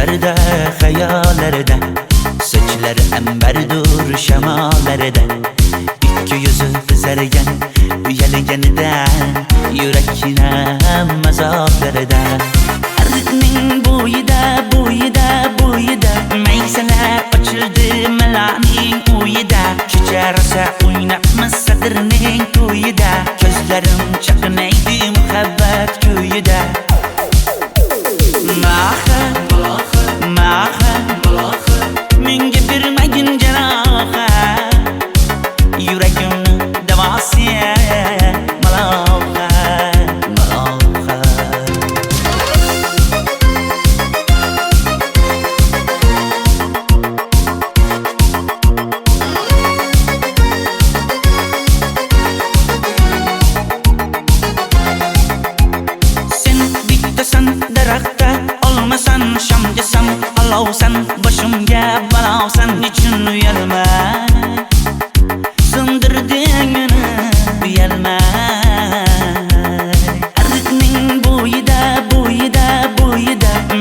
Düşlerde, hayallerde, saçları emberdur şemalerde. İki yüzü kızargan, uyalganidan, yurakine mazoblarda. Arıqning bo'yida maysalar ochildi malaning uyida. Kecha rosa o'ynabmiz sadirning to'yida. Ko'zlarim chaqnaydi muhabbat kuyida. Maha menga bermagin jarohat, yuragimni davosi maloha. Sen bittasan daraxtda, olmasan shamgasan, olovsan boshimga balosan. Nechun uyalma, sindirding meni uyalma. Arıqning bo'yida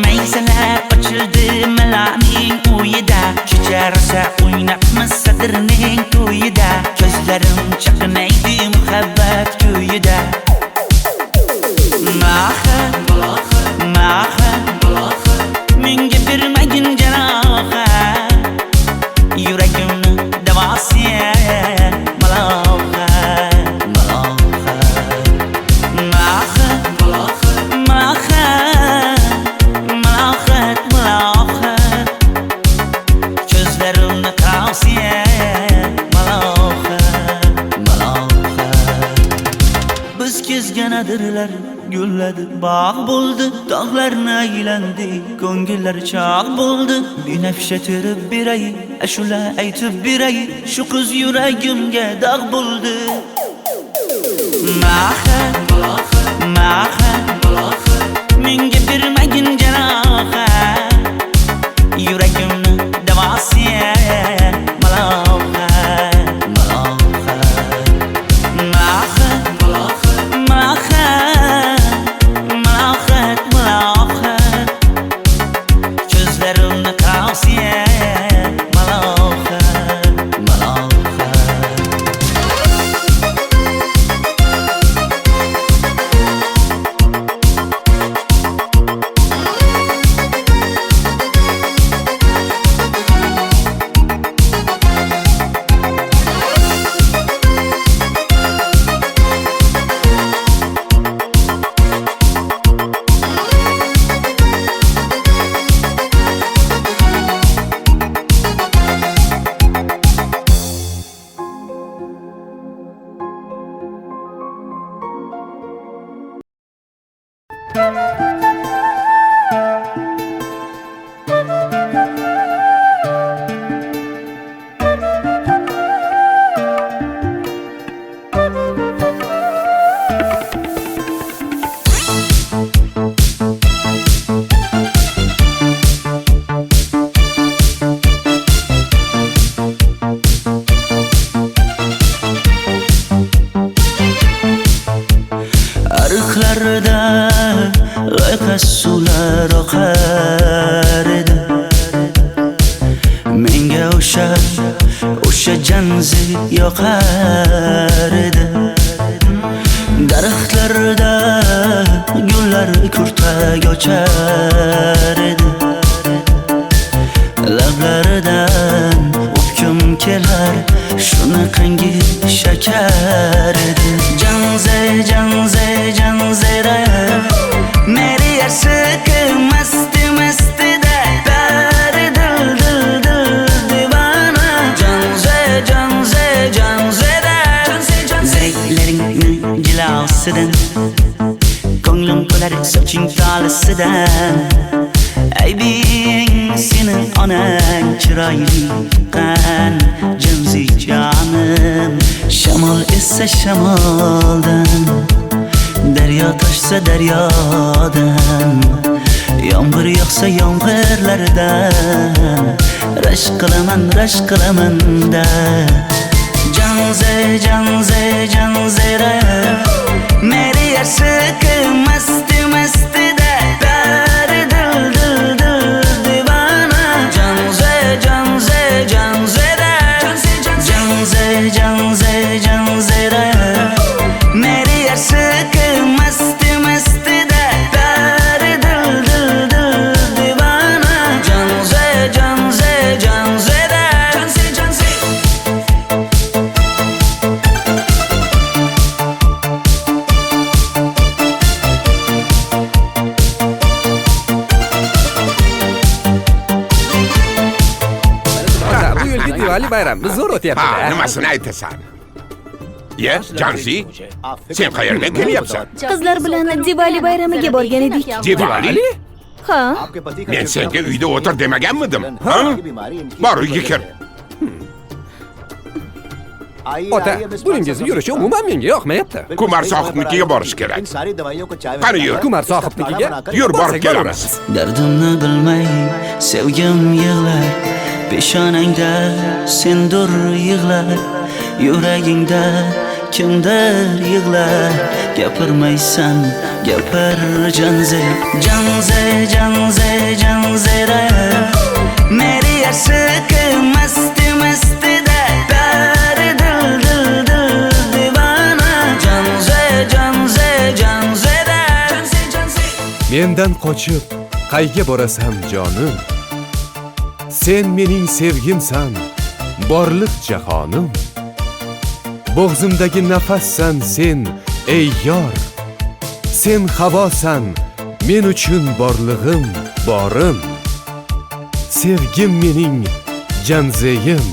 maysalar ochildi malaning uyida. Kecha rosa o'ynabmiz sadirning to'yida. Ko'zlarim chaqnaydi muhabbat kuyida. Maha menga bermagin jarohat, yuragimni davosi maloha. Ko'zlarimni tavsiya maloha. Biz kezganadirlar gulladi, bog' bo'ldi, tog'larni aylandi, ko'ngillar chog' bo'ldi. Binafsha terib beray, ashula aytib beray, shu qiz yuragimga dog' bo'ldi. Maha menga bermagin jarohat, yuragimni davosi maloha. Ko'zlarimni tavsiya maloha. Ariqlarda loyqa suvlar oqar edi. Menga o'sha janzi yoqar edi. Daraxtlarda gullar kurtak ochar edi. Lablaridan o'pkim kelar, shunaqangi shakar edi. Janzera meri yarsiqi masti da dari dil divana. Janzera zeylaringni jilosidan, ko'nglim to'lar soching tolisidan. Aybing sening onang chiroyli qan, janzi jonim. Shamol essa shamoldan, daryo toshsa daryodan, yomg'ir yog'sa yomg'irlardan, rashk qilaman da. Janzera meri yarsiqi masti da dari dil Diwali bayrami zo'r Ha, o'tyapti-da. nimasini aytasan? Ye, Janzi, sen qayerdan kelyapsan? Qizlar bilan Diwali bayramiga borgan edik. Diwali? Ha, Men senga uyda o'tir demaganmidim? Ha? Bor, uyga kir. Ota, buningizni yurishi umuman menga yoqmayapti. Kumar sohibnikiga borish kerak. Qani yur. Kumar sohibnikiga Yur, borib borsak kelamiz. Dardimni bilmay sevgim yig'lar, peshonangda sendur yig'lar, yuragingda kimdir yig'lar. Gapirmaysan, gapir Janze, Janze, Janze, Janzera. Meri aşık masti masti da dar dil dil dil divana. Janze, Janze, Janzera. Janze, Janze. Mendan qochib qayga borasan jonim? Sen mening sevgimsan, borliq jahonim. Bo'g'zimdagi nafassan sen, ey yor. Sen havosan, men uchun borlig'im, borim. Sevgim mening Janzeyim,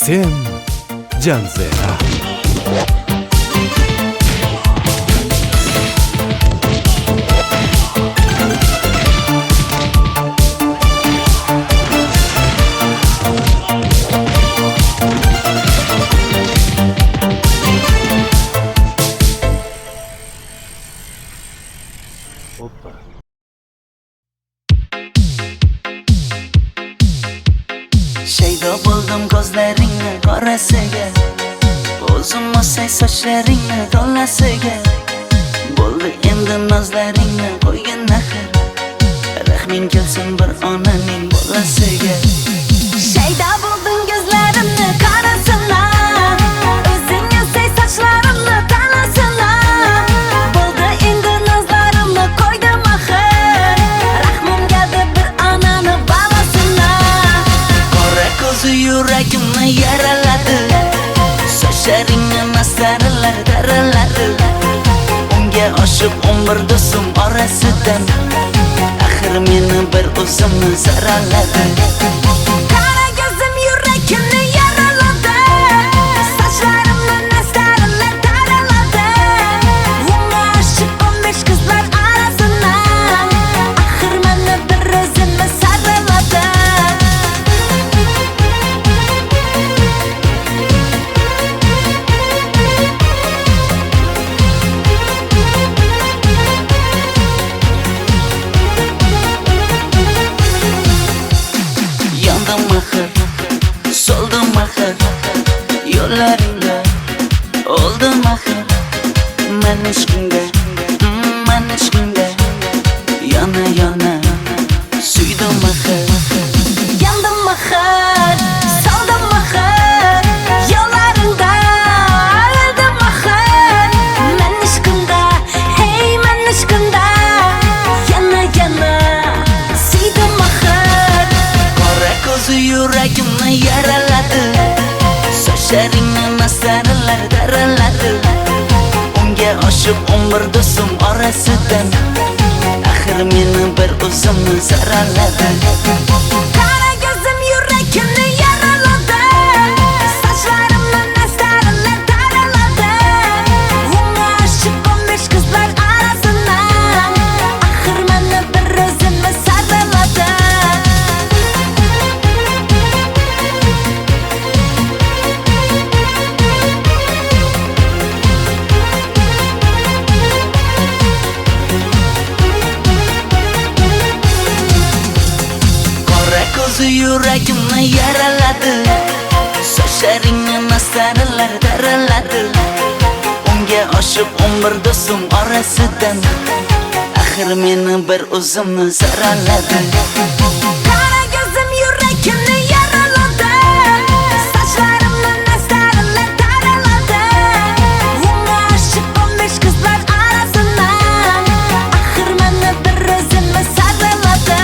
sen Janzera. Shaydo bo'ldim ko'zlaringni qorasiga, o'zim o'say sochlaringni to'lasiga. Bo'ldi endi nozlaringni qo'ygan naxir, rahming kelsin bir onaning bolasiga. shayda bo'lding ko'zlarimni qarasana, o'zing yasay sochlarimni tanasana. Bo'ldi endi nazlarimni qo'ydim axir, rahmim keldi bir onani bolasina. Qora ko'zi yuragimni yaraladi, sochlaringni mastarlar daraladi. Unga oshiq 11 do'stim orasidan, axir meni bir o'zimni zaraladi. Qara ko'zim yuragimni yaraladi, sochlarimni nastarlar taraladi. Unga oshiq 15 qizlar arasina, axir meni bir o'zimni saraladi. Yandım axir, soldim axir, yo'llaringda oldim axir. Men ishqingda, men ishqingda yana yana suydim axir. Yandım axir, soldim axir, yo'llaringda oldim axir. Men ishqimda, hey men ishqimda yana yana suydim axir. Qora ko'zi yuragimni yaraladi, sochlaringni mastarlar daraladi. Unga oshiq 11 do'stim orasidan, axir meni bir o'zimni zaraladi. Qara ko'zim yuragimni yaraladi, sochlarimni nastarlar taraladi. Unga oshiq 15 qizlar arasina, axir meni bir o'zimni saraladi. Qora ko'zi yuragimni yaraladi, sochlaringni mastarlar daraladi. Unga oshiq 11 do'stim orasidan, axir meni bir o'zimni zaraladi. Qara ko'zim yuragimni yaraladi, sochlarimni nastarlar taraladi. Unga oshiq 15 qizlar arasina, axir meni bir o'zimni saraladi.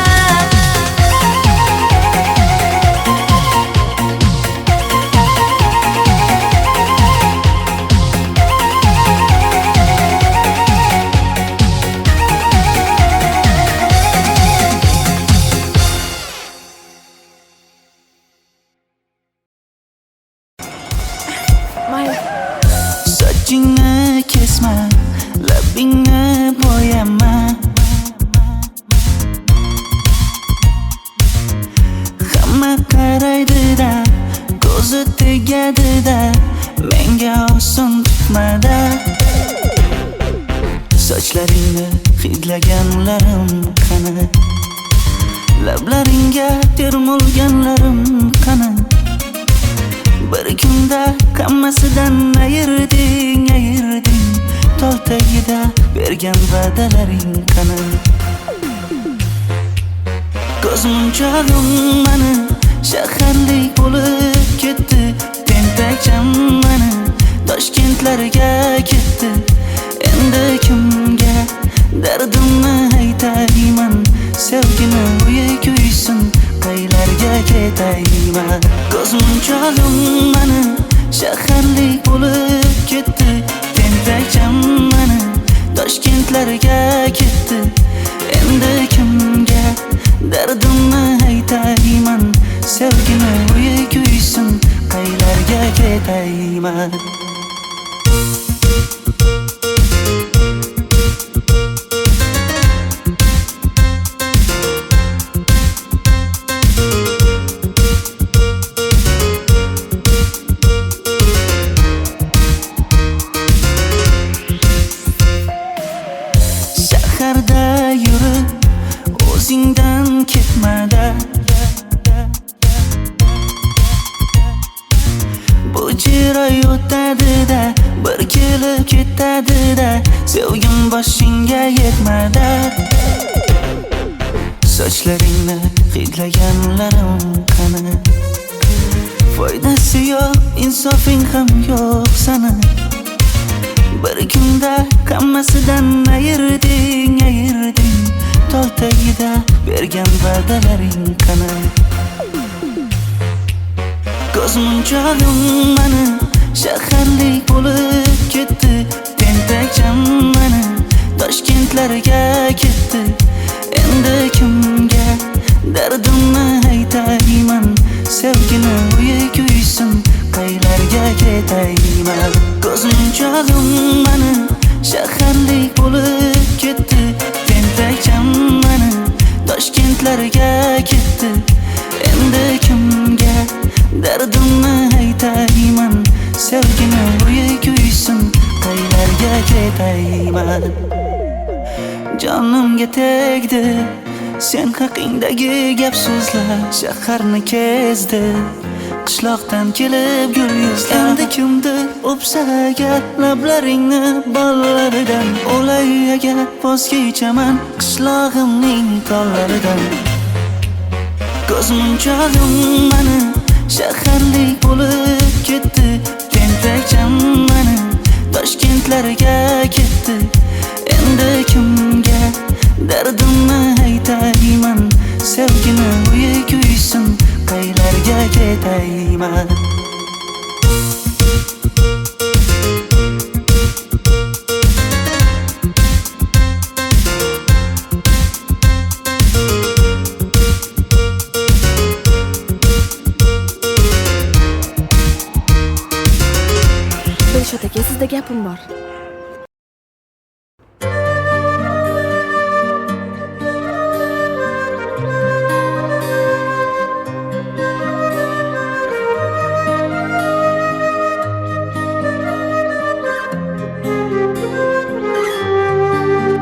sochlaringni hidlaganlarim qani, lablaringga termulganlarim qani. Bir kunda hammasidan ayırding, tol tagida bergan va'dalaring qani. Ko'zmunchog'im mani shaharlik bo'lib ketdi, tentakcham mani Toshkentlarga ketdi. Endi kimga dardimni aytayman, sevgini uyi kuysin, qaylarga ketayman. Ko'zmunchog'im mani shaharlik bo'lib ketdi, tentakcham mani Toshkentlarga ketdi. Endi kimga dardimni aytayman, sevgini uyi kuysin, qaylarga ketayman. Shaharda yurib o'zingdan ketmada, bu jiroy o'tadi-da, bir kelib ketadi-da, sevgim boshingga yetmada. Sochlaringni hidlaganlarim qani, foydasi yo'q, insofing ham yo'q sana. Bir kunda hammasidan ayırding, tol tagida bergan va'dalaring qani. Ko'zmunchog'im mani shaharlik bo'lib ketdi, tentakcham mani Toshkentlarga ketdi. Endi kimga dardimni aytayman, sevgini uyi kuysin, qaylarga ketayman. Ko'zmunchog'im mani shaharlik bo'lib ketdi, tentakcham mani Toshkentlarga ketdi. Endi kimga dardimni aytayman, sevgini uyi kuysin, qaylarga ketayman. Jonimga tegdi sen haqingdagi gap so'zlar, shaharni kezdi qishloqdan kelib gul yuzlar. Endi kimdir o'psa agar lablaringni bollaridan, o'lay agar voz kechaman qishlog'imning tollaridan. Ko'zmunchog'im mani shaharlik bo'lib ketdi, tentakcham mani Toshkentlarga ketdi. Endi kimga dardimni aytayman, sevgini uyi kuysin, qaylarga ketayman. Dilshod aka, sizda gapim bor.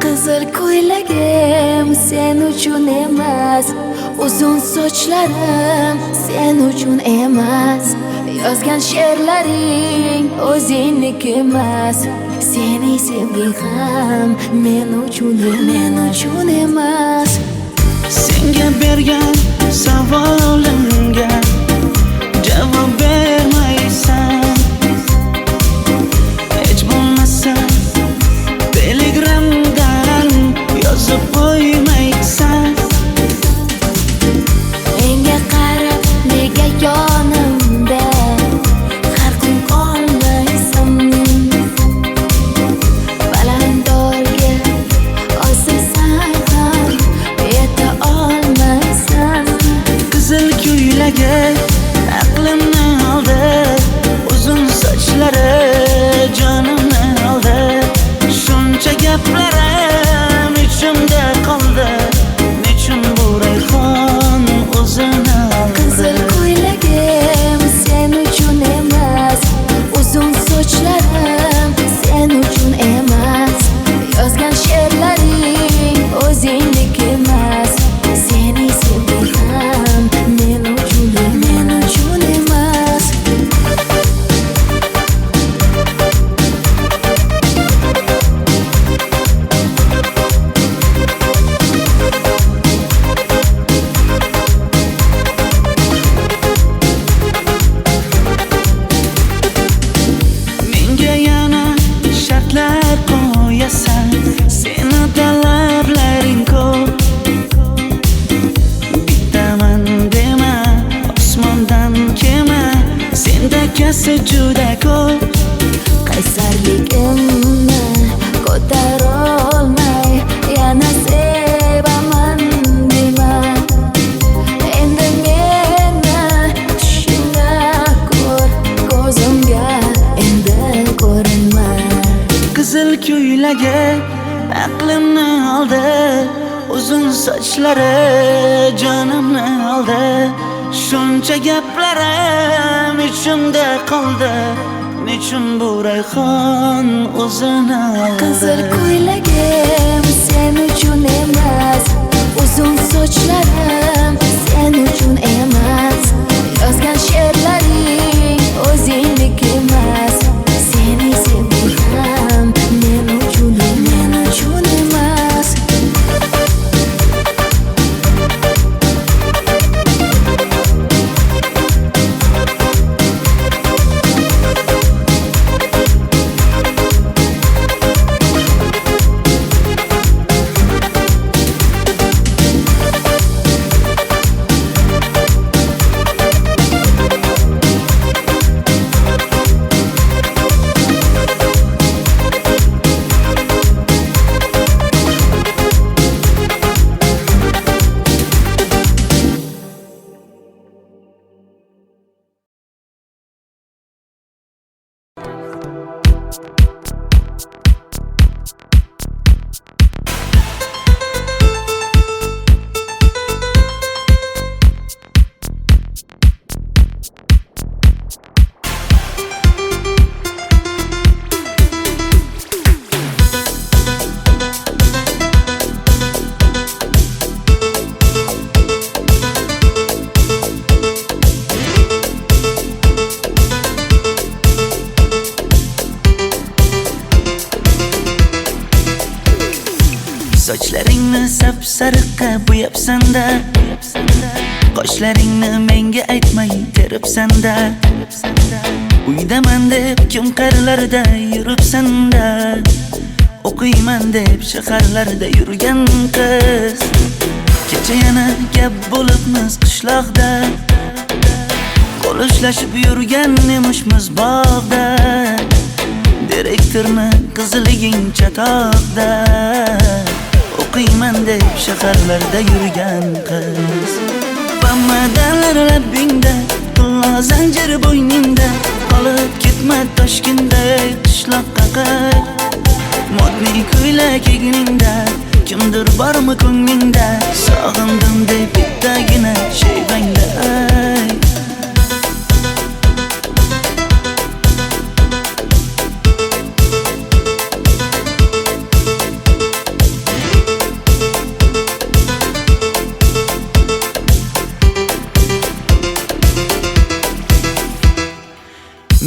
Qizil ko'ylagim sen uchun emas, uzun sochlarim sen uchun emas, yozgan she'rlaring o'zingniki emas, sening sevging ham men uchun emas. Senga bergan savolimga javob bermaysan, hech bo'lmasa telegramdan yozib qo'ymaysan. Menga qarab nega yonimda har kun qolmaysan, balandorga osilsang ham yeta olmaysan. Qizil ko'ylagi aqlimni oldi, esa juda ko'p. qaysarligimni ko'tarolmay yana sevaman dema. Endi meni tushingda ko'r, ko'zimga endi ko'rinma. Qizil ko'ylagi aqlimni oldi, uzun sochlari jonimni oldi. Shuncha gaplarim ichimda qoldi, nechun bu rayhon o'zini oldi. Qizil ko'ylagim sen uchun emas, uzun sochlarim sen uchun emas. Yozgan she'rlaring o'zingdek emas. Seni sevdim men uchun emas. Sochlaringni sap-sariqqa bo'yabsan-da, qoshlaringni menga aytmay teribsan-da. Uydaman deb kim qarlarda yuribsan-da, o'qiyman deb shaharlarda yurgan qiz. Kecha yana gap bo'libmiz qishloqda, qo'l ushlashib yurgan emishmiz bog'da. Direktorni qiziliging chatoqda, o'qiyman deb shaharlarda yurgan qiz. Bamadanlar labbingda, tilla zanjir bo'yningda, qolib ketma Toshkentda qishloqqa qayt. Modniy ko'ylak egningda, kimdir bormi ko'nglingda, sog'indim deb bittagina shevangda ayt.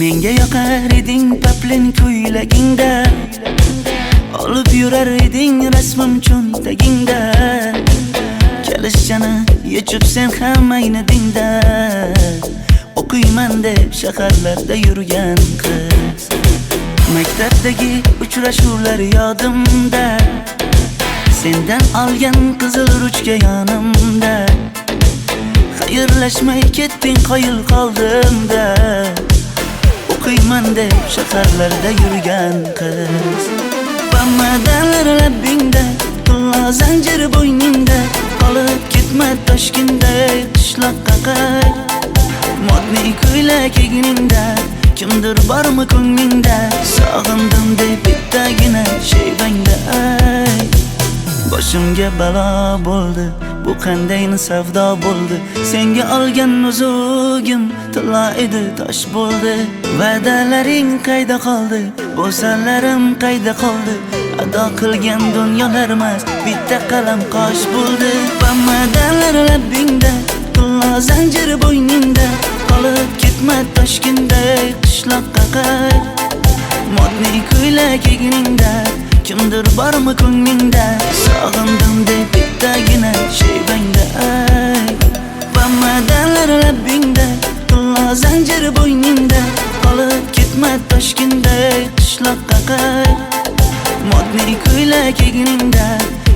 Menga yoqar eding paplin ko'ylagingda, olib yurar eding rasmim cho'ntagingda. Kalishchani yechib sen ham aynadingda, o'qiyman deb shaharlarda yurgan qiz. Maktabdagi uchrashuvlar yodimda, sendan olgan qizil ruchka yonimda. Xayrlashmay ketding qoyil qoldimda, o'qiyman deb shaharlarda yurgan qiz. Bamadanlar labbingda, tilla zanjir bo'yningda, qolib ketma Toshkentda qishloqqa qayt. Modniy ko'ylak egningda, kimdir bormi ko'nglingda, sog'indim deb bittagina shevangda ayt. Boshimga balo bo'ldi, bu qanday savdo bo'ldi. Senga olgan nuzugim tilla edi, tosh bo'ldi. Va'dalaring qayda qoldi, bo'salarim qayda qoldi. Ado qilgan dunyolar emas, bitta qalam qosh bo'ldi. Bamadanlar labbingda, tilla zanjir bo'yningda, qolib ketma Toshkentda qishloqqa qayt. Modniy ko'ylak egningda, kimdir bormi ko'nglingda, sog'indim deb bittagina shevangda ayt. Bamadanlar labbingda, tilla zanjir bo'yningda, qolib ketma Toshkentda qishloqqa qayt. Modniy ko'ylak egningda,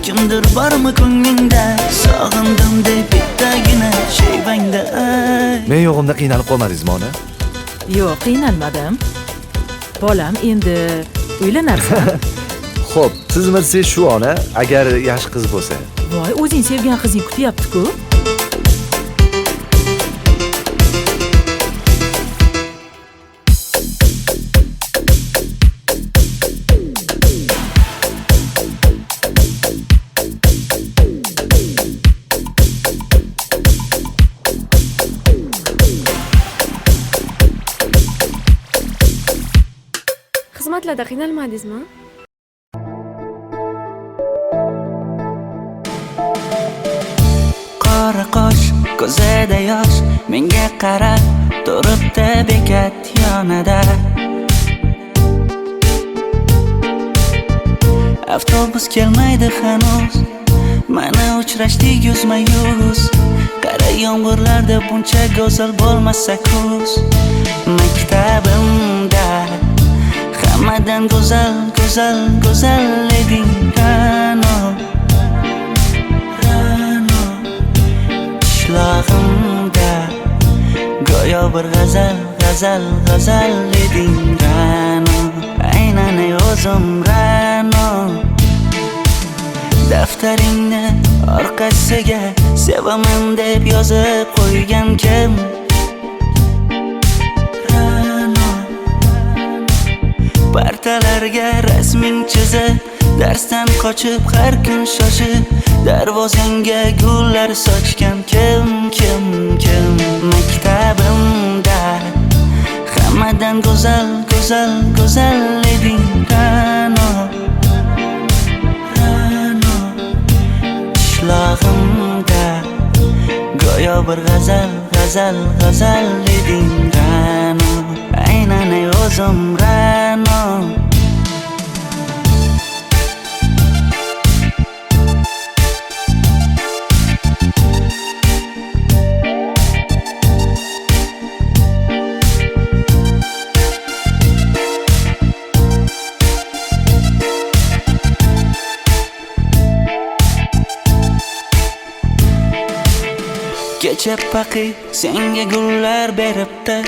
kimdir bormi ko'nglingda, sog'indim deb bittagina shevangda ayt. Men yo'g'imda qiynalib qolmadingizmi ona? Yo'q, qiynalmadim. Bolam, endi uylanarsan. Xo'p, sizmi shu ona, agar yaxshi qiz bo'lsa. Voy, o'zing sevgan qizing kutyapti-ku. Xizmatlarda qiynalmadingizmi? Qora qosh, ko'zida yosh, menga qarab turibdi bekat yonida. Avtobus kelmaydi hanuz, mana uchrashdik yuzma-yuz. Qara yomg'irlarda buncha go'zal bo'lmasa kuz. Maktabimda hammadan go'zal, go'zal, go'zal eding Ra'no. Qishlog'imda go'yo bir g'azal, g'azal, g'azal eding Ra'no. Aynan o'zim Ra'no. Daftaringni orqasiga sevaman deb yozib qo'ygan kim? Partalarga rasming chizib, darsdan qochib har kun shoshib, darvozangga gullar sochgan kim? Maktabimda hammadan go'zal, go'zal, go'zal eding Ra'no. Qishlog'imda go'yo bir g'azal, g'azal, g'azal eding Ra'no. Aynan o'zim Ra'no. Kecha paqi senga gullar beribdi,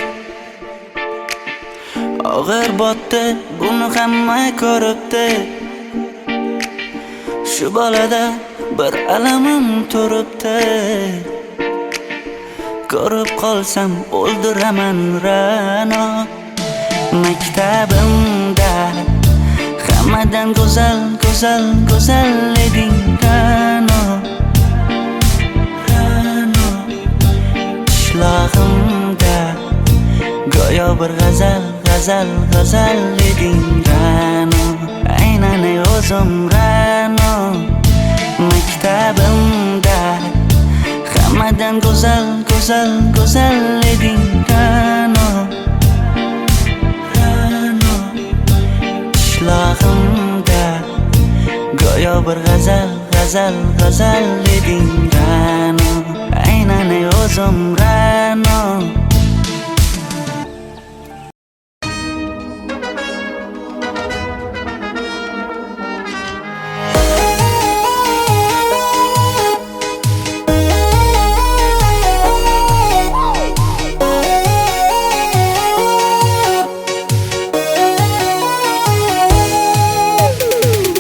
og'ir botdi, buni hamma ko'ribdi. Shu bolada bir alamim turibdi, ko'rib qolsam o'ldiraman Ra'no. Maktabimda hammadan go'zal, go'zal, go'zal eding Ra'no. Qishlog'imda go'yo bir g'azal, g'azal, g'azal eding Ra'no. Aynan o'zim Ra'no. Maktabimda hammadan go'zal, go'zal, go'zal eding Ra'no. Qishlog'imda go'yo bir g'azal, g'azal, g'azal eding Ra'no. Aynan o'zim Ra'no.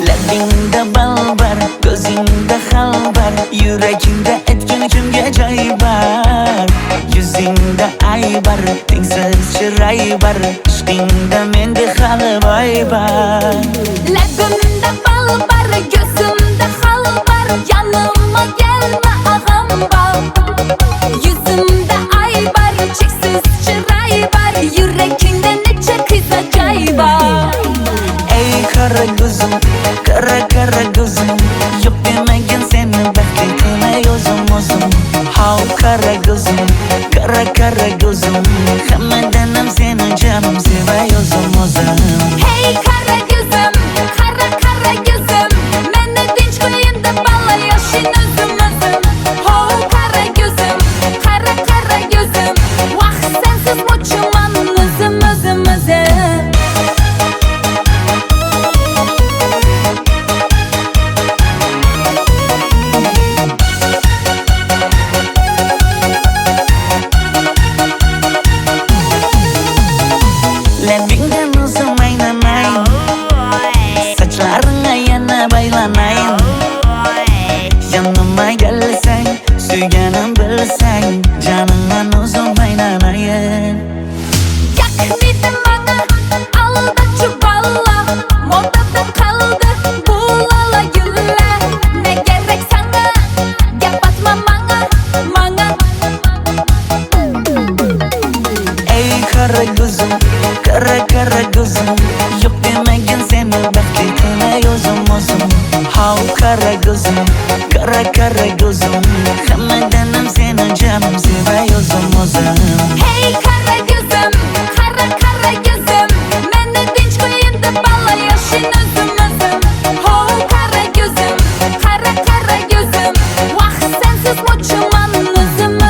Labingda balbar, ko'zingda xalbar, yuragingda etgan kimga joy bar. Yuzingda aybar, tengsiz chiray bar, ishqingda menda hali boy bar. Labimda balbar, ko'zimda xalbar, yanıma gelme ağam bal. Yuzimda aybar, cheksiz chiray bar, yuragingda necha qiza joy bar. Ey qara ko'zim, qara qara ko'zim, yo'q demagan seni baxtli qilmay o'zim. Hav qara ko'zim, qara qara ko'zim, hammadan ham seni jonim sevay o'zim. Hey qara ko'zim, qara qara ko'zim, meni tinch qo'yinda balla yoshin o'zim. Hav qara ko'zim, qara qara ko'zim, vaqt sensiz mo'chuman o'zim. Kara kara gözüm Hammadan ham seni canım sevay o'zim Hey kara gözüm, kara kara gözüm Meni tinch qo'yin deb balla yashin o'zim Ho kara gözüm, kara kara gözüm Vaqt sensiz mo'chiman o'zim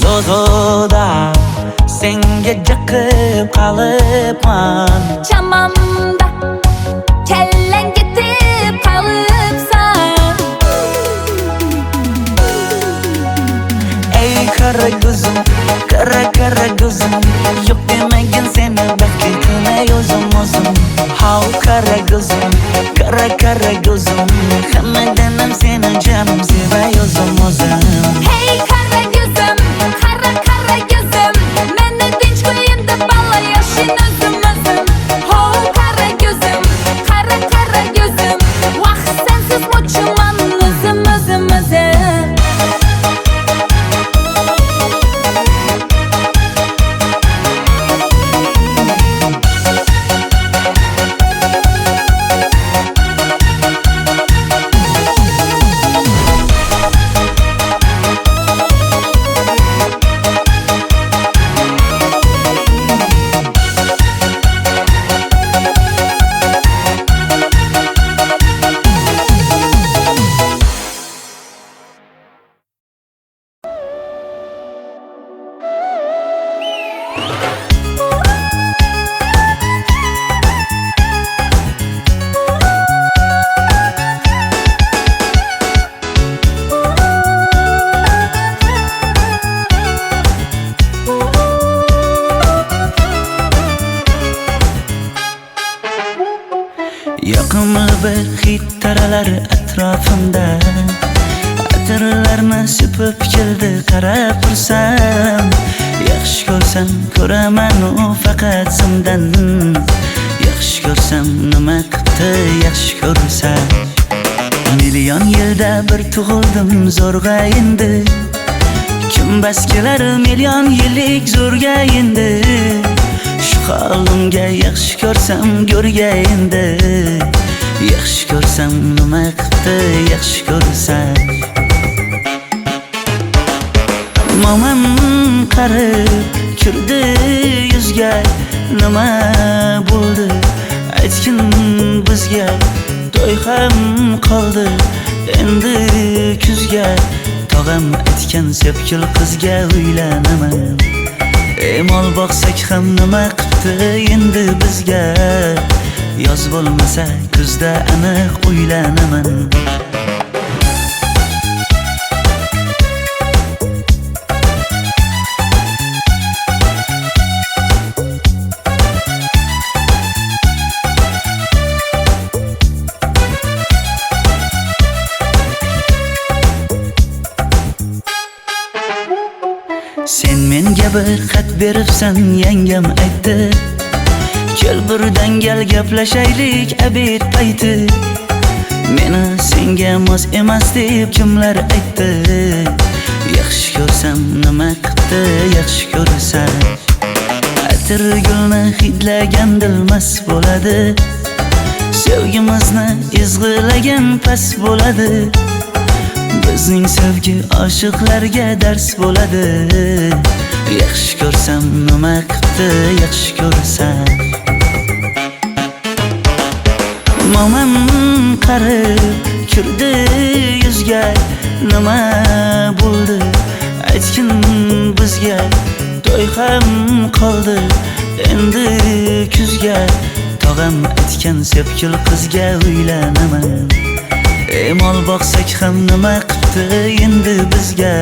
Zozoda senga jiqib qolibman Chamamda kellang ketib qolibsan Ey kara gözüm, kara gözüm Yok demagin seni baxtli qilay o'zim How kara gözüm, kara gözüm Hammadan ham seni canım sevay o'zim Hey kara gözüm, kara kara gözüm Meni tinch qo'yin deb balla yashin o'zim Ho kara gözüm, kara kara gözüm Vaqt sensiz mo'chiman o'zim Yoqimli bir hid taralar atrofimda Atirlarni sepib keldi qarab tursam Yaxshi ko'rsam ko'raman u faqat simdan Yaxshi ko'rsam nima qildi yaxshi ko'rsam Million yilda bir tug'ildim zo'rg'a endi Kim bas kelar million yillik zo'rga endi Shu holimga yaxshi ko'rsam go'rga endi Yaxshi ko'rsam nima qildi yaxshi ko'rsam Momam qarib kirdi yuzga Nima bo'ldi aytgin bizga To'y ham qoldi endi kuzga Tog'am aytgan sepkil qizga uylanaman Mol boqsak ham nima qildi endi bizga Yoz bo'lmasa kuzda aniq uylanaman Sen menga bir xat beribsan yangam aytdi Kel birdan gal gaplashaylik abid payti Meni senga mos emas deb kimlar aytdi Yaxshi ko'rsam nima qildi yaxshi ko'rsam Atir gulni hidlagan dilmas bo'ladi Sevgimizni izg'ilagan pas bo'ladi Bizning sevgi oshiqlarga dars bo'ladi Yaxshi ko'rsam nima qildi yaxshi ko'rsam Momam qarib kirdi yuzga Nima bo'ldi aytgin bizga To'y ham qoldi endi kuzga Tog'am aytgan sepkil qizga uylanaman Mol boqsak ham nima qildi endi bizga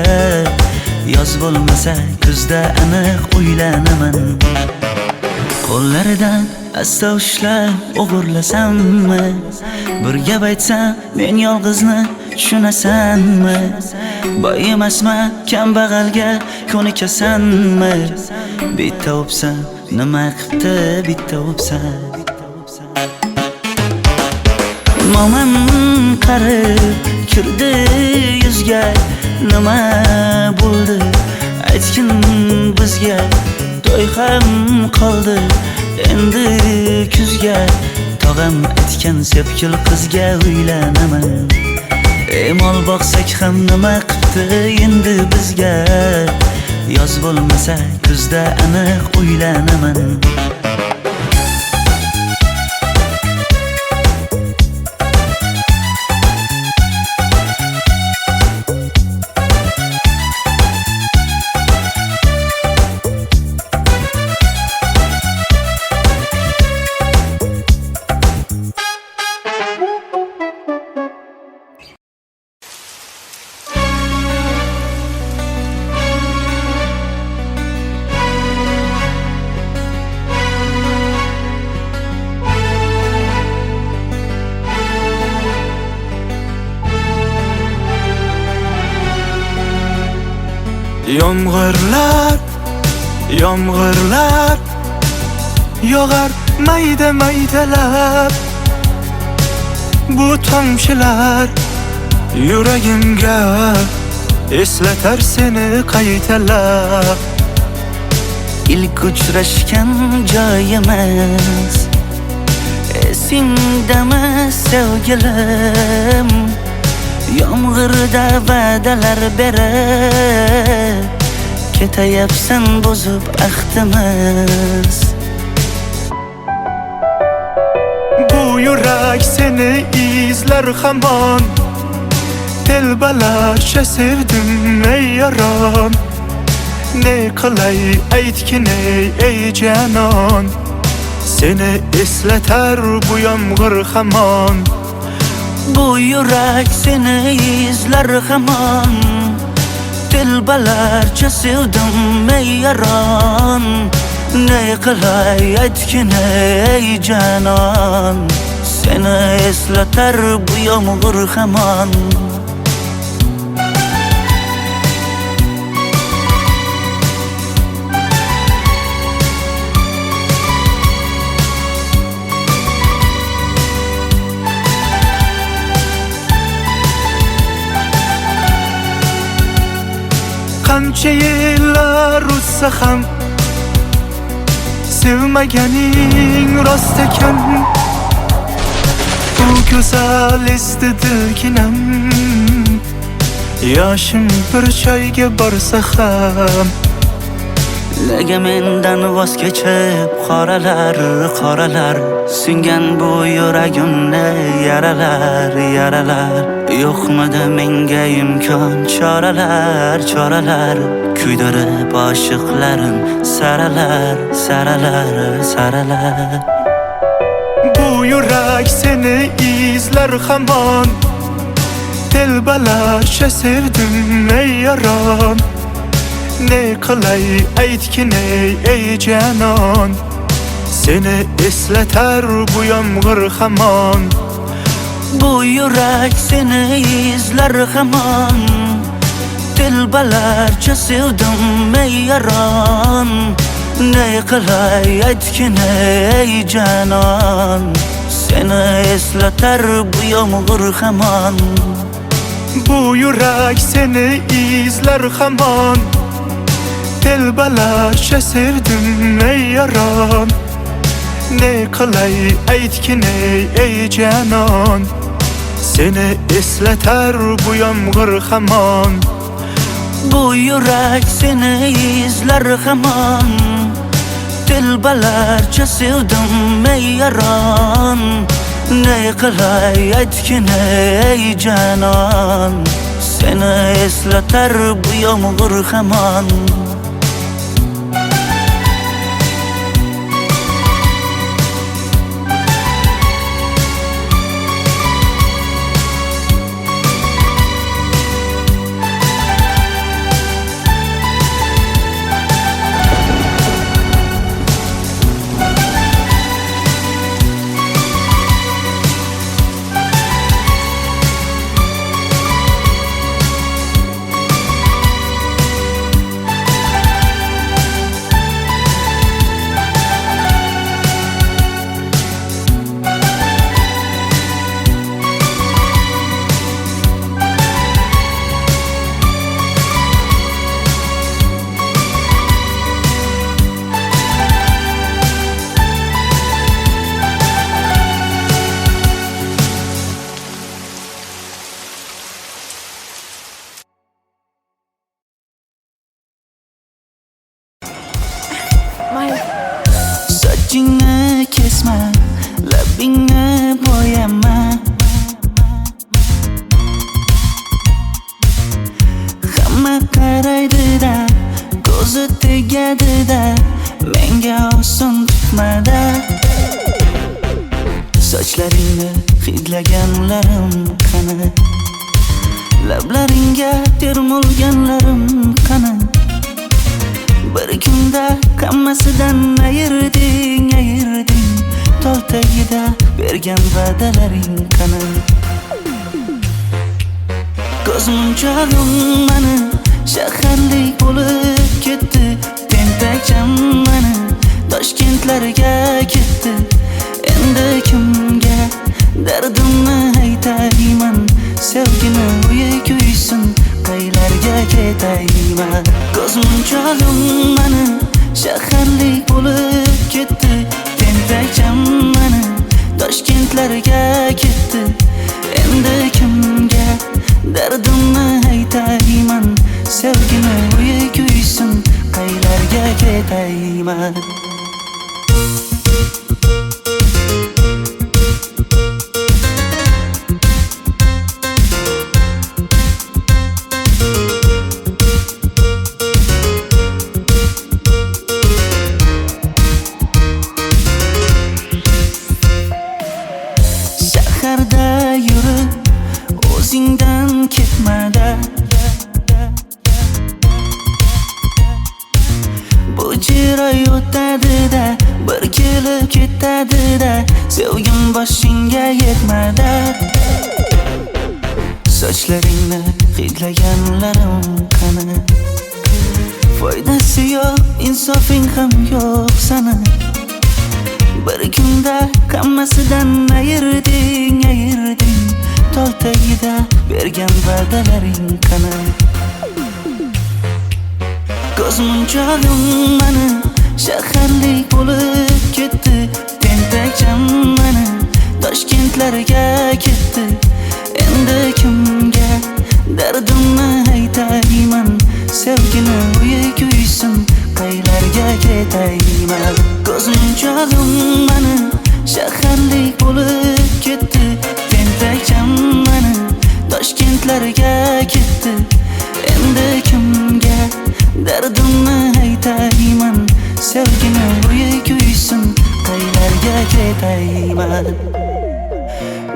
Yoz bo'lmasa kuzda aniq uylanaman Qo'llaridan asta ushlab o'g'irlasammi Bir gap aytsam men yolg'izni tushunasanmi Boy emasman kambag'alga ko'nikasanmi Bitta o'psam nima qildi bitta o'psam Mo'min qarib kirdi yuzga, nima bo'ldi aytgin bizga. To'y ham qoldi endi kuzga, tog'am aytgan sepkil qizga uylanaman. Mol boqsak ham nima qipti endi bizga, yoz bo'lmasa kuzda aniq uylanaman. Yomg'irlar, yomg'irlar yog'ar mayda maydalab. Bu tomchilar yuragimga eslatar seni qaytalab. İlk uchrashgan joyimiz esingdami sevgilim? Yomg'irda va'dalar berib ketayapsan bozib ahdimiz. Bu yurak seni izler hamon, telbalarcha sevdim ey yaron. Ne qilay aytgin ey canon, seni eslatar bu yomg'ir hamon. Bu yurak seni izler hamon, telbalarcha sevdim ey yaron. Ne qilay aytgin ey canon, seni eslatar bu yomg'ir hamon. Qancha yillar o'tsa ham sevmaganing rost ekan. Bu go'zal esdi dilginam, yoshim bir joyga borsa ham. Nega mendan voz kechib qoralar, qoralar singan bu yuragimni yaralar, yaralar. Yo'qmidi menga imkon choralar, choralar kuydirib oshiqlarim saralar, saralar, saralar. Bu yurak seni izler hamon, telbalarcha sevdim ey yaron. Ne qilay aytgin ey canon, seni eslatar bu yomg'ir hamon. Bu yurak seni izler hamon, telbalarcha sevdim ey yaron. Ne qilay aytgin ey canon, seni eslatar bu yomg'ir hamon. Bu yurak seni izler hamon, telbalarcha sevdim ey yaron. Ne qilay aytgin ey canon, seni eslatar bu yomg'ir hamon. Bu yurak seni izler hamon, telbalarcha sevdim ey yaron. Ne qilay aytgin ey canon, seni eslatar bu yomg'ir hamon. bosma, labingni bo'yama. Hamma qaraydi-da, ko'zi tegadi-da, menga oson tutmada. Sochlaringni hidlaganlarim qani, lablaringga termulganlarim qani. Bir kunda hammasidan ayırding, tol tagida bergan va'dalaring qani. Ko'zmunchog'im mani shaharlik bo'lib ketdi, tentakcham mani Toshkentlarga ketdi. Endi kimga dardimni aytayman, sevgini uyi kuysin, qaylarga ketayman. Ko'zmunchog'im mani shaharlik bo'lib ketdi, tentakcham mani Toshkentlarga ketdi. Endi kimga dardimni aytayman, sevgini uyi kuysin, qaylarga ketayman. Shaharda yurib o'zingdan ketmada, bu jiroy o'tadi-da, bir kelib ketadi-da, sevgim boshingga yetmada. Sochlaringni hidlaganlarim qani, foydasi yo'q, insofing ham yo'q sana. Bir kunda hammasidan ayırding, tol tagida bergan va'dalaring qani. Ko'zmunchog'im mani shaharlik bo'lib ketdi, tentakcham mani Toshkentlarga ketdi. Endi kimga dardimni aytayman, sevgini uyi kuysin, qaylarga ketayman. Ko'zmunchog'im mani shaharlik bo'lib ketdi, tentakcham mani Toshkentlarga ketdi. Endi kimga dardimni aytayman, sevgini uyi kuysin, qaylarga ketayman.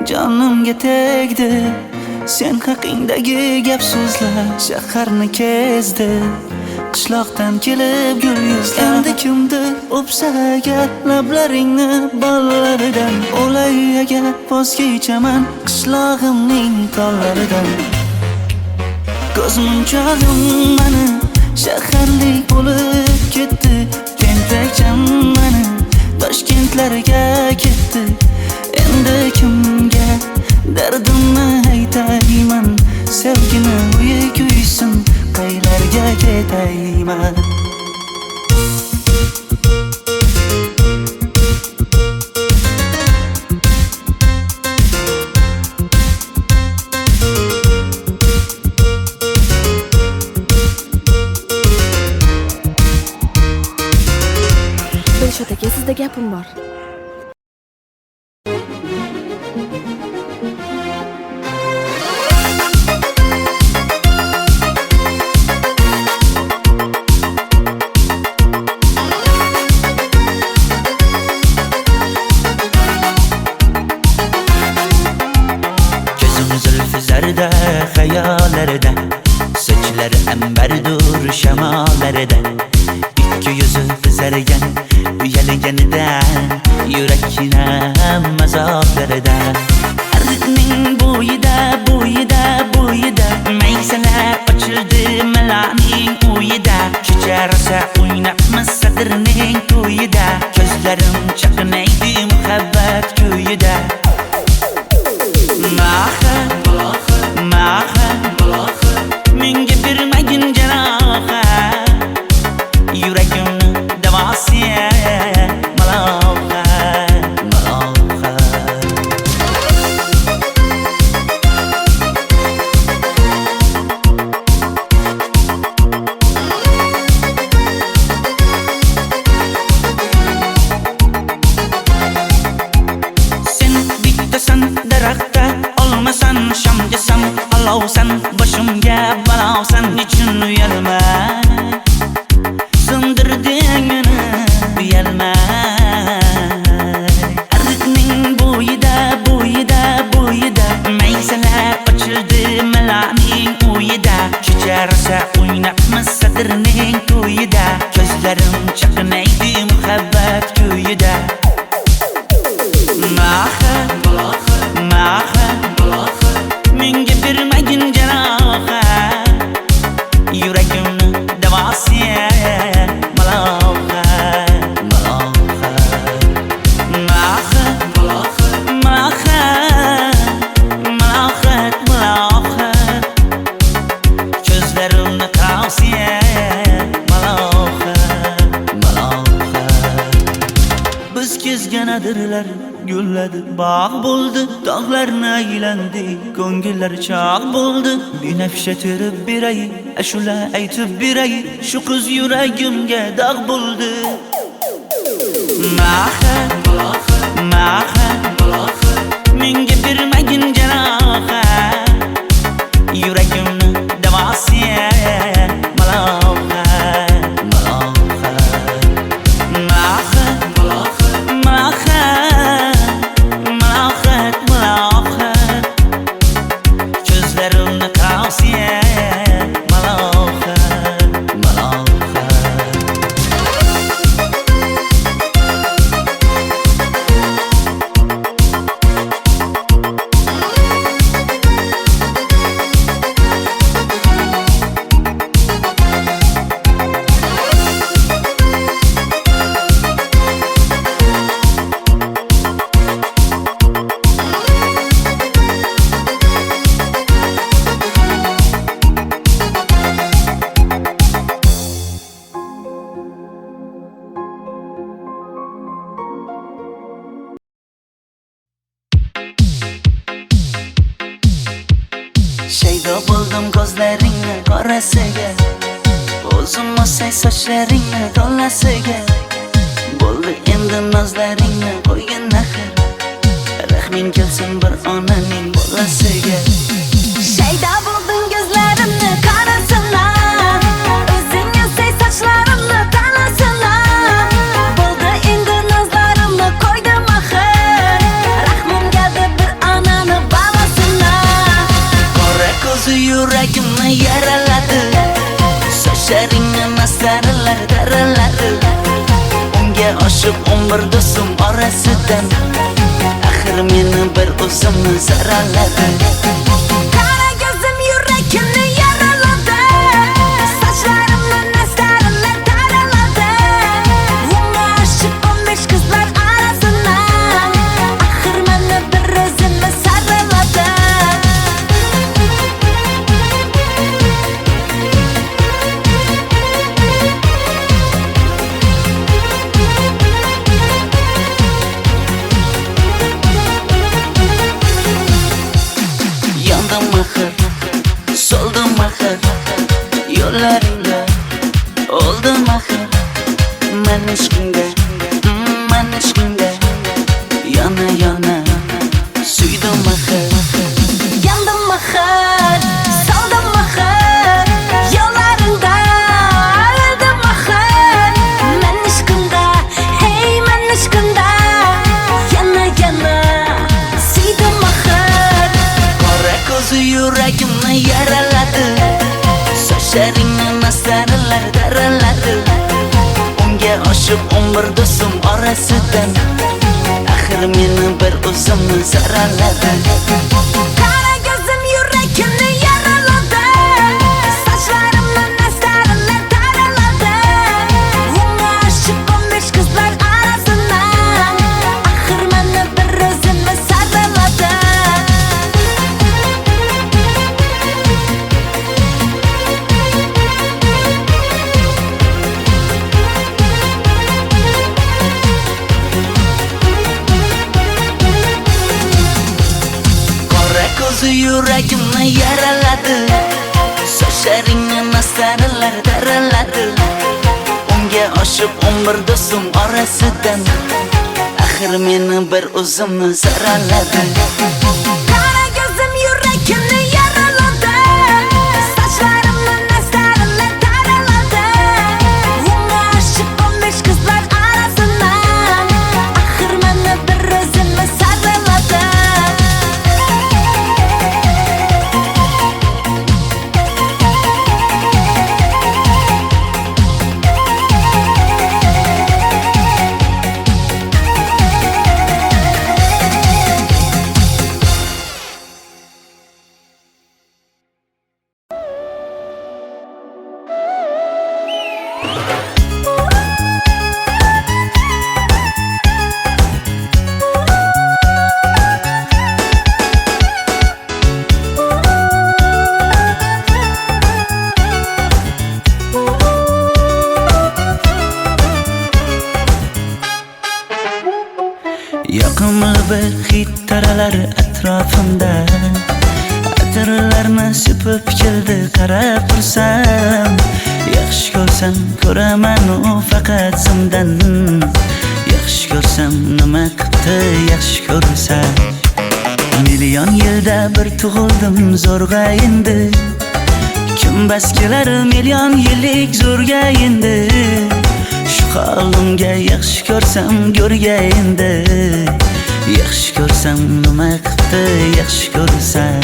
Jonimga tegdi sen haqingdagi gap so'zlar, shaharni kezdi qishloqdan kelib gul yuzlar. Endi kimdir o'psa agar lablaringni bollaridan, o'lay agar voz kechaman qishlog'imning tollaridan. Ko'zmunchog'im mani shaharlik bo'lib ketdi, tentakcham mani Toshkentlarga ketdi. Endi kimga dardimni aytayman, sevgini uyi kuysin, qaylarga ketayman. Dilshod aka, sizda gapim bor. Zarda hayallarda, sochlari ambardur shamollarida, ikki yuzi qizargan uyalganidan, yurakkinam mazoblarida. Ardiqning bo'yida maysalar ochildi malaning uyida. Kecha rosa o'ynabmiz sadirning to'yida, ko'zlarim chaqnaydi muhabbat kuyida. Menga bermagin jarohat, yuragimni davosi maloha. malov sen için uyalma. Söndürdün beni uyalma. Ardıkning bo'yida maysalar ochildi malaning uyida. Kecharsa o'ynabmiz sadirning to'yida. Ko'zlarim chaqnaydi muhabbat ko'yida. Maha menga bermagin jarohat. Yuragimni davosi ko'zlarimni tavsiya biz kezgan adirlar gulladi, bog' bo'ldi, tog'larni aylandi, ko'ngillar chog' bo'ldi. Binafsha terib beray, ashula aytib beray, shu qiz yuragimga dog' bo'ldi. Maha menga bermagin jarohat. Yuragimni davosi ko'zlarimni tavsiya Shaydo bo'ldim ko'zlaringni qorasiga, o'zim o'say sochlaringni to'lasiga. Bo'ldi endi nozlaringni qo'ygin axir, rahming kelsin bir onaning bolasiga. Shaydo bo'ldim ko'zlarimni qarasınlar, o'zing o'say sochlarimni tanlasınlar. Bo'ldi endi nozlarimni qo'ydim axir, rahmim keldi bir onani bolasınlar. Qora ko'zi yuragimni yaraladi, sochlaringni mastarlar daraladi. Unga oshiq 11 do'stim orasidan, axir meni bir o'zimni zaraladi. Qara ko'zim yuragimni yaraladi, sochlarimni mastarlar daraladi. Unga oshiq 15 qizlar arasidan, axir meni bir o'zimni saraladi. Yandım axir, soldim axir, yo'llaringda oldim axir. Men ishqingda yana suydim axir. Yandım axir, soldim axir, yo'llaringda oldim axir. Men ishqingda, hey men ishqingda, yana suydim axir. Qora ko'zi yuragimni yaraladi, sochlaringni mastarlar daraladi. Unga oshiq 11 do'stim orasidan, axir meni bir o'zimni zaraladi. Qara ko'zim yuragimni yaraladi, sochlarimni mastarlar daraladi. Unga oshiq 15 qizlar arasidan, axir meni bir o'zimni saraladi. Qora ko'zi yuragimni yaraladi, sochlaringni mastarlar daraladi. Unga oshiq 11 do'stim orasidan, axir meni bir o'zimni zaraladi. Qara ko'zim yuragimni yaraladi, sochlarim manzaralar atrofimda. Atirlarni sepib keldi qarab tursam, yaxshi ko'rsam ko'raman u faqat simdan. Yaxshi ko'rsam nima qildi yaxshi ko'rsam. Million yilda bir tug'ildim zo'rg'a endi. Kim bas kelar million yillik zo'rga endi. Shu holimga yaxshi ko'rsam go'rga endi. Yaxshi ko'rsam nima qildi yaxshi ko'rsam.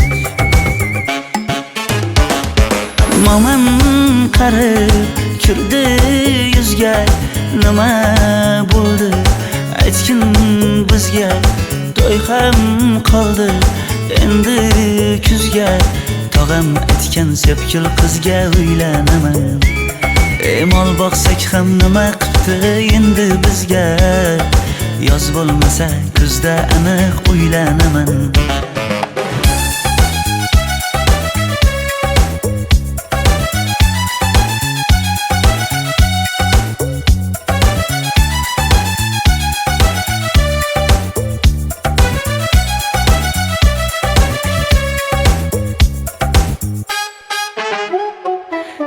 Momam qarib kirdi yuzga, nima bo'ldi aytgin bizga. To'y ham qoldi endi kuzga, tog'am aytgan sepkil qizga uylanaman. Mol boqsak ham nima qildi endi bizga. Yoz bo'lmasa kuzda aniq uylanaman.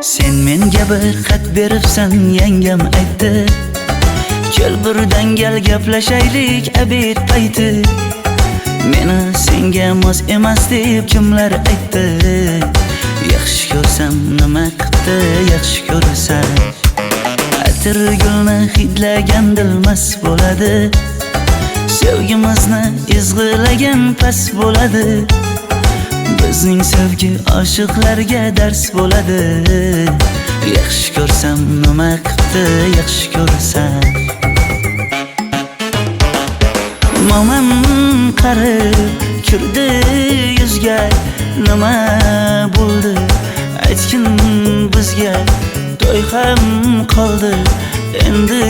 Sen menga bir xat beribsan, yangam aytdi. Kel birdan gal gaplashaylik abid payti. Meni senga mos emas deb kimlar aytdi. Yaxshi ko'rsam nima qildi yaxshi ko'rsam. Atir gulni hidlagan dilmas bo'ladi. Sevgimizni izg'ilagan pas bo'ladi. Bizning sevgi oshiqlarga dars bo'ladi. Yaxshi ko'rsam nima qildi yaxshi ko'rsam. Momam qarib kirdi yuzga, nima bo'ldi aytgin bizga. To'y ham qoldi endi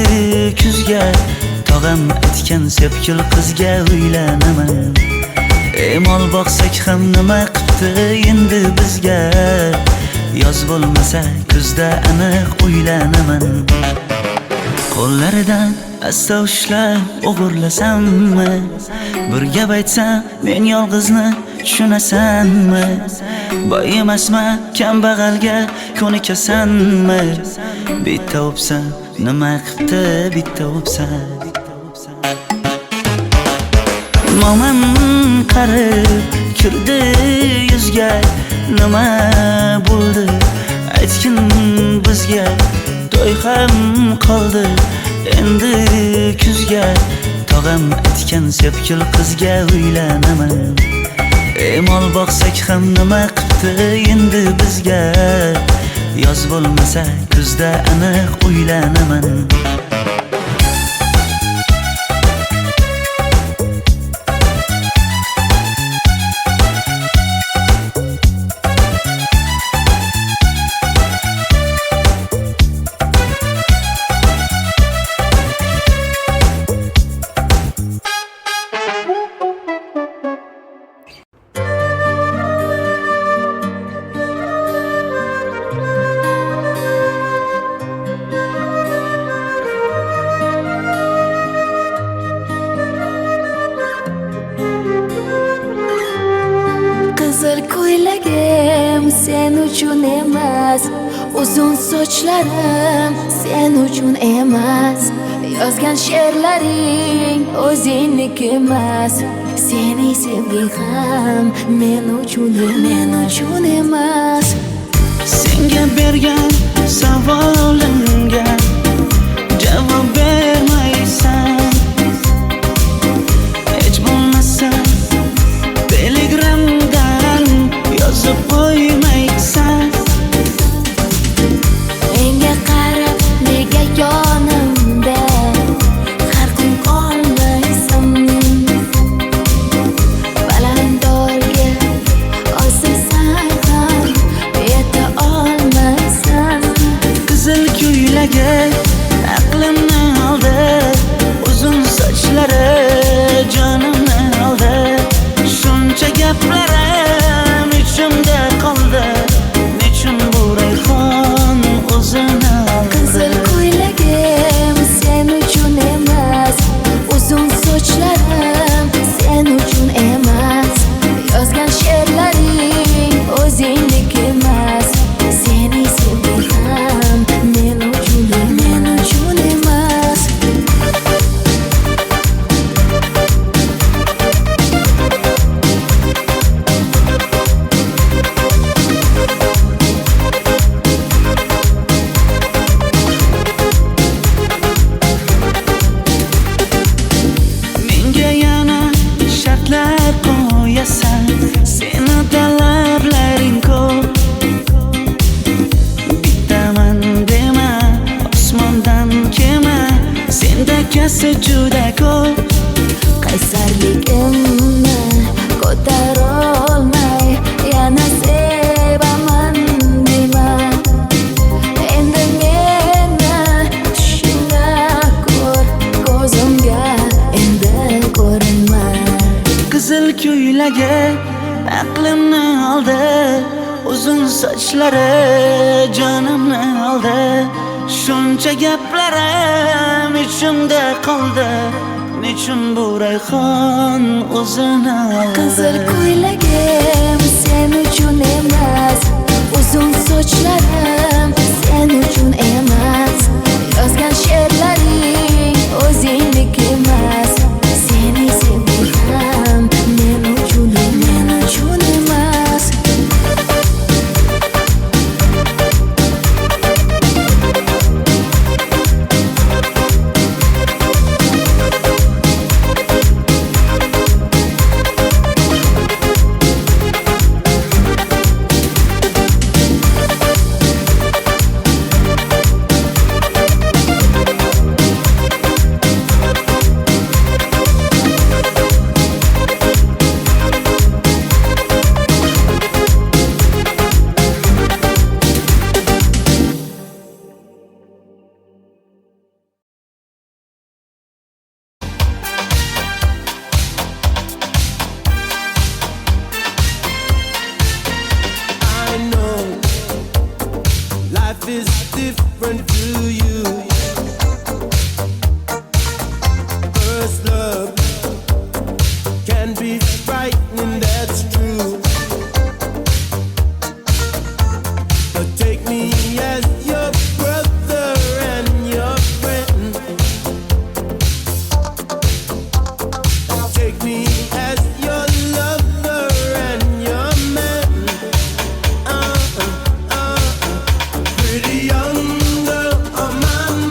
kuzga, tog'am aytgan sepkil qizga uylanaman. Mol boqsak ham nima qildi endi bizga. Yoz bo'lmasa kuzda aniq uylanaman. Qo'llaridan asta ushlab o'g'irlasammi? Bir gap aytsam men yolg'izni tushunasanmi? Boy emasman kambag'alga ko'nikasanmi? Bitta o'psam nima qildi bitta o'psam. Momam qarib kirdi yuzga, nima bo'ldi aytgin bizga. To'y ham qoldi endi kuzga, tog'am aytgan sepkil qizga uylanaman. Mol boqsak ham nima qildi endi bizga. Yoz bo'lmasa kuzda aniq uylanaman. Qizil ko'ylagim sen uchun emas, uzun sochlarim sen uchun emas. Yozgan she'rlaring o'zingniki emas. Seni sevging ham men uchun emas. Senga bergan savolimga javob bermaysan. Hech bo'lmasa telegramdan yozib qo'ymaysan. Menga qarab nega yonimda har kun qolmaysan? Balandorga osilsam ham yeta olmaysan. Qizil ko'ylak sanasi juda ko'p. qaysarligimni ko'tarolmay yana sevaman nima endi meni tushingda ko'r ko'zimga endi ko'rinma Qizil ko'ylagi aqlimni oldi, uzun sochlari jonimni oldi. Shuncha gaplarim ichimda qoldi, nechun bu rayhon o'zini oldi? qizil ko'ylagim sen uchun emas, uzun sochlarim sen uchun emas, yozgan she'rlaring o'zingniki emas, seni sevdim men uchun emas. Pretty young girl on my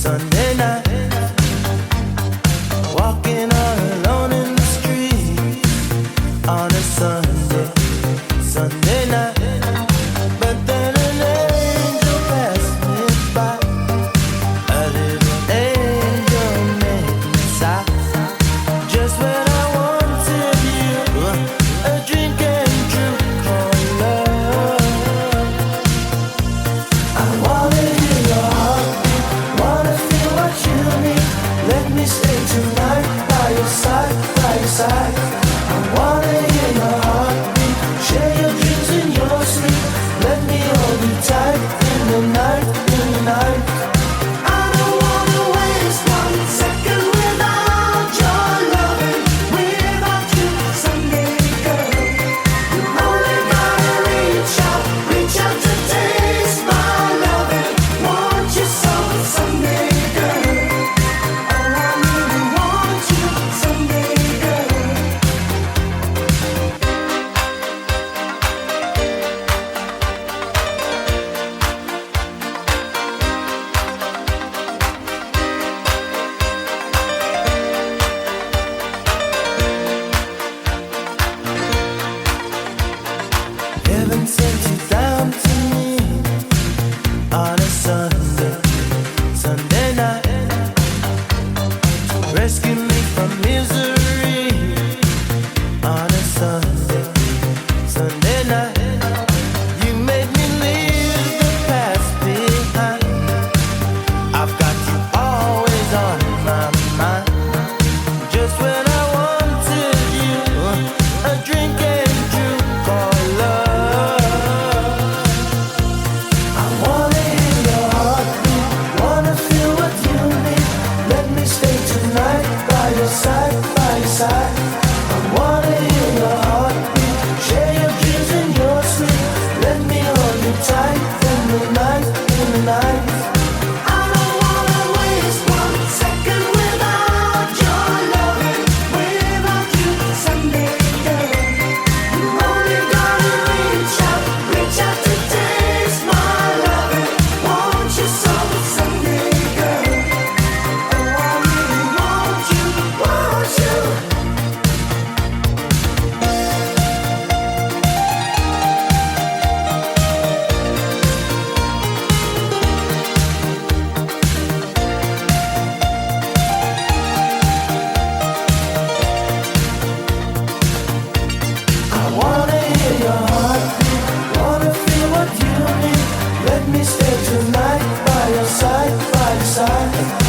Sunday night, walking all alone in the street on a Sunday night. But then an angel passed me by, a little angel made me sigh. Just when I wanted you, a drink and true call love. I wanna hear your heartbeat, wanna feel what you need. Let me stay tonight by your side, by your side. I wanna hear your heartbeat, share your dreams in your sleep. Let me hold you tight in the night, in the night. I don't wanna waste one second without your loving, without you, Sunday girl. You only gotta reach out to taste my loving. Want you so, Sunday girl. Oh, I really want you, Sunday girl. Heaven sent you down to me on a Sunday night, to rescue me from misery on a Sunday night. You made me leave the past behind. I've got you always on my mind. Just when I wanted you, a drink and true call love. I wanna hear your heartbeat, wanna feel what you need. Let me stay tonight by your side, by your side. I wanna hear your heartbeat, share your dreams in your sleep. Let me hold you tight in the night, in the night. I don't wanna waste one second without your loving, without you, Sunday girl. You only gotta reach out to taste my loving. Want you so, Sunday girl. Oh, I really want you, want you. I wanna hear your heartbeat, wanna feel what you need. Let me stay tonight by your side, by your side.